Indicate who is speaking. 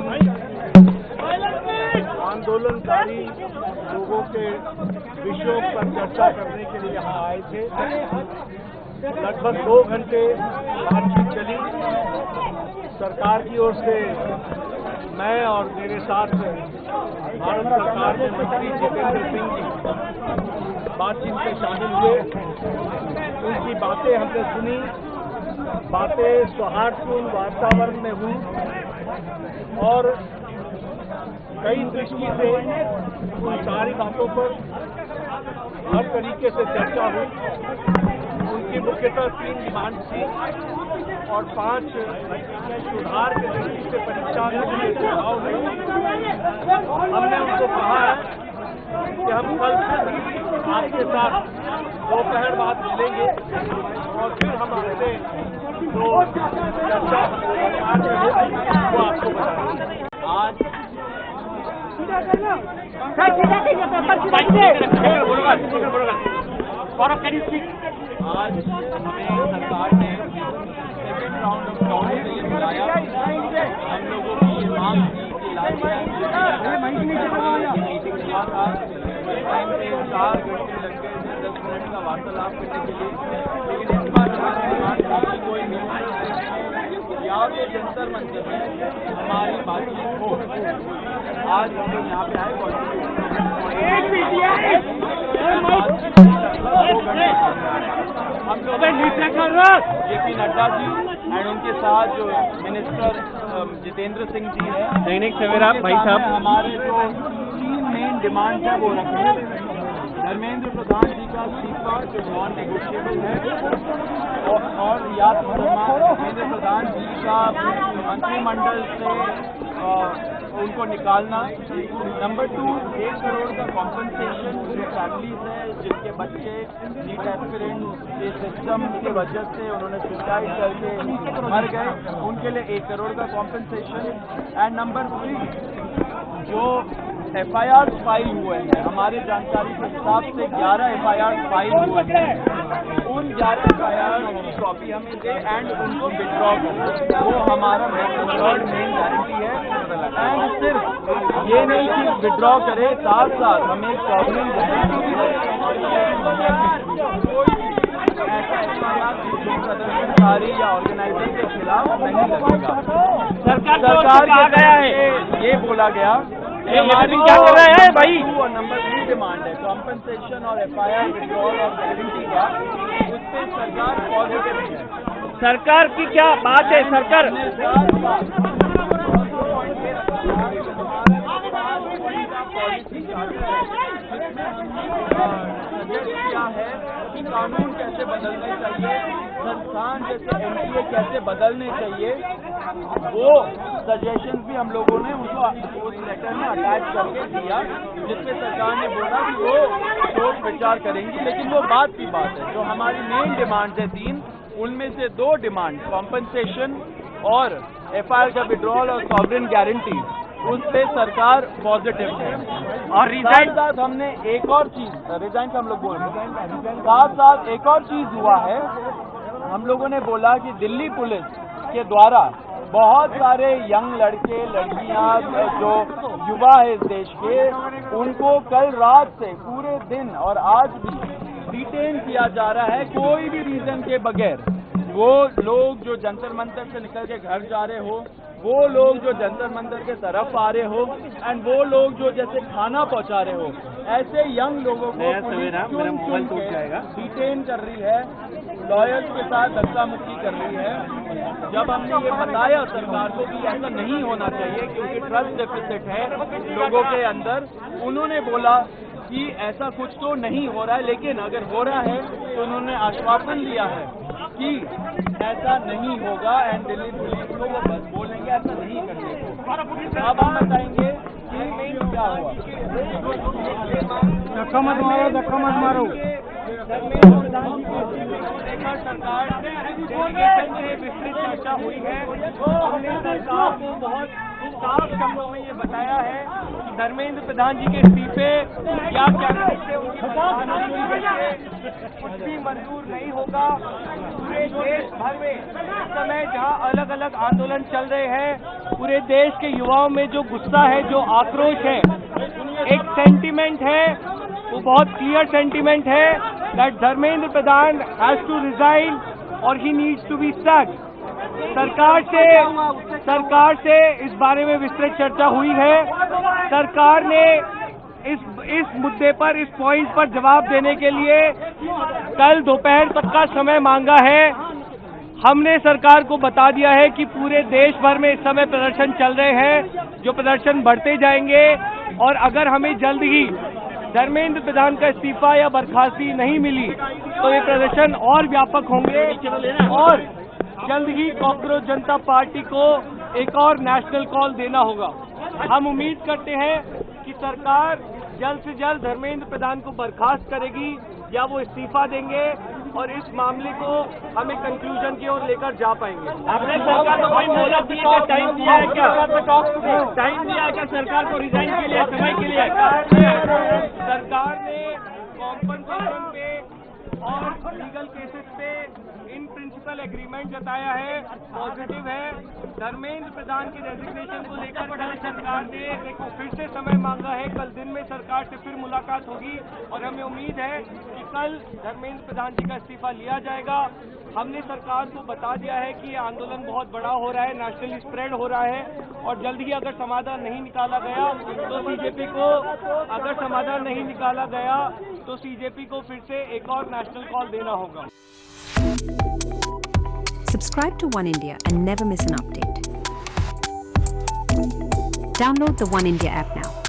Speaker 1: हम आंदोलनकारी लोगों के विषयों पर चर्चा करने के लिए यहाँ आए थे। लगभग 2 घंटे बातचीत चली। सरकार की ओर से मैं और मेरे साथ भारत सरकार के मंत्री जितेंद्र सिंह जी बातचीत में शामिल हुए। उनकी बातें हमने सुनी। बातें सौहार्दपूर्ण वातावरण में हुई और कई दृष्टि से उन सारी बातों पर हर तरीके से चर्चा हुई। उनकी मुख्यतः 3 डिमांड थी और 5 सुधार के दृष्टि से परीक्षा के सुझाव हुए। हमने उनको कहा है कि हम कल आपके साथ दोपहर बाद मिलेंगे और फिर हम आपसे जो चर्चा वो आपको बताएंगे। आज हमें सरकार ने सेकेंड राउंड ऑफ टॉक के लिए बुलाया। हम लोगों की ये मांग थी कि मीटिंग हुआ था। टाइम पे 4 घंटे लग गए थे 10 मिनट का वार्तालाप करने के लिए, लेकिन इस बार हमारी मांग थी कोई मीटिंग या तो जंतर मंतर में हमारी बातचीत हो। आज हम लोग यहाँ पे आए हम लोग जेपी नड्डा जी एंड उनके साथ जो मिनिस्टर जितेंद्र सिंह जी है, दैनिक सवेरा भाई साहब, हमारे जो 3 मेन डिमांड है वो रखे। धर्मेंद्र प्रधान जी का इस्तीफा जो नॉन नेगोशिएबल है और याद धर्मेंद्र प्रधान जी का मंत्रिमंडल से उनको निकालना। नंबर 2, 1 करोड़ का कॉम्पनसेशन जो फैमिलीज है जिनके बच्चे नीट एस्पिरेंट के सिस्टम की वजह से उन्होंने सुसाइड करके मर गए, उनके लिए 1 करोड़ का कॉम्पनसेशन। एंड नंबर 3, जो FIR फाइल हुए हैं, हमारी जानकारी के हिसाब से 11 FIR फाइल हुए हैं, उन 11 FIR की कॉपी हमें दे एंड उनको विड्रॉ करें। वो हमारा मेन गारंटी है। एंड सिर्फ ये नहीं कि विड्रॉ करे, साथ साथ हमें एक सॉवरेन गारंटी ऐसा FIR प्रदर्शनकारी या ऑर्गेनाइजर के खिलाफ नहीं लगेगा। सरकार का गया है ये बोला गया। हमारी क्या कर रहा है भाई? और नंबर 3 डिमांड है कॉम्पनसेशन और FIR विड्रॉल और गारंटी का, उस पर सरकार पॉजिटिव है। सरकार की क्या बात है? सरकार क्या है कि कानून कैसे बदलने चाहिए, संस्थान जैसे NTA कैसे बदलने चाहिए, वो सजेशन भी हम लोगों ने उसको उस लेटर में अटैच करके दिया, जिसपे सरकार ने बोला कि वो सोच विचार करेंगी। लेकिन वो बात की बात है, जो हमारी मेन डिमांड है 3, उनमें से 2 डिमांड कॉम्पनसेशन और FIR का विड्रॉल और सॉवरेन गारंटी, उस पे सरकार पॉजिटिव है। और रिजाइन साथ हमने एक और चीज, रिजाइन का हम लोग बोल रहे हैं, साथ एक और चीज हुआ है। हम लोगों ने बोला कि दिल्ली पुलिस के द्वारा बहुत सारे यंग लड़के लड़कियां जो युवा है इस देश के, उनको कल रात से पूरे दिन और आज भी डिटेन किया जा रहा है कोई भी रीजन के बगैर। वो लोग जो जंतर मंतर से निकल के घर जा रहे हो, वो लोग जो जंतर मंतर के तरफ आ रहे हो, एंड वो लोग जो जैसे खाना पहुंचा रहे हो, ऐसे यंग लोगों को डिटेन कर रही है, लॉयर्स के साथ धक्का मुक्की कर रही है। जब हमने ये बताया सरकार को कि ऐसा नहीं होना चाहिए क्योंकि ट्रस्ट डेफिसिट है लोगों के अंदर, उन्होंने बोला कि ऐसा कुछ तो नहीं हो रहा है, लेकिन अगर हो रहा है तो उन्होंने आश्वासन दिया है कि ऐसा नहीं होगा एंड दिल्ली पुलिस को वो बस बोलेंगे ऐसा नहीं करने को। अब हम बताएंगे कि क्या हुआ। धक्का मत मारो। सरकार से विस्तृत चर्चा हुई है। हमने सरकार को बहुत साफ शब्दों में ये बताया है कि धर्मेंद्र प्रधान जी के इस्तीफे या कैबिनेट से उनकी बर्खास्तगी से कुछ भी मंजूर नहीं होगा। पूरे देश भर में इस समय जहां अलग अलग आंदोलन चल रहे हैं, पूरे देश के युवाओं में जो गुस्सा है, जो आक्रोश है, एक सेंटीमेंट है, वो बहुत क्लियर सेंटीमेंट है that Dharmendra Pradhan has to resign और he needs to be sacked. सरकार से इस बारे में विस्तृत चर्चा हुई है। सरकार ने इस मुद्दे पर, इस पॉइंट पर जवाब देने के लिए कल दोपहर तक का समय मांगा है। हमने सरकार को बता दिया है कि पूरे देश भर में इस समय प्रदर्शन चल रहे हैं, जो प्रदर्शन बढ़ते जाएंगे और अगर हमें जल्द ही धर्मेंद्र प्रधान का इस्तीफा या बर्खास्ती नहीं मिली तो ये प्रदर्शन और व्यापक होंगे और जल्द ही कॉकरोच जनता पार्टी को एक और नेशनल कॉल देना होगा। हम उम्मीद करते हैं कि सरकार जल्द से जल्द धर्मेंद्र प्रधान को बर्खास्त करेगी या वो इस्तीफा देंगे और इस मामले को हमें कंक्लूजन की ओर लेकर जा पाएंगे। आपने सरकार को कोई मोहलत दी है, टाइम दिया है क्या? टाइम दिया है क्या सरकार को रिजाइन के लिए, समय के लिए? सरकार ने कॉम्पनसेशन पे और लीगल केसेस पे इन प्रिंसिपल एग्रीमेंट जताया है, पॉजिटिव है। धर्मेंद्र प्रधान की रेजिग्नेशन को लेकर कल सरकार ने फिर से समय मांगा है। कल दिन में सरकार से फिर मुलाकात होगी और हमें उम्मीद है कि कल धर्मेंद्र प्रधान जी का इस्तीफा लिया जाएगा। हमने सरकार को बता दिया है कि ये आंदोलन बहुत बड़ा हो रहा है, नेशनली स्प्रेड हो रहा है और जल्द ही अगर समाधान नहीं निकाला गया तो सीजेपी को, अगर समाधान नहीं निकाला गया तो सीजेपी को फिर से एक और नेशनल कॉल देना होगा।
Speaker 2: Subscribe to One India and never miss an update. Download the One India app now.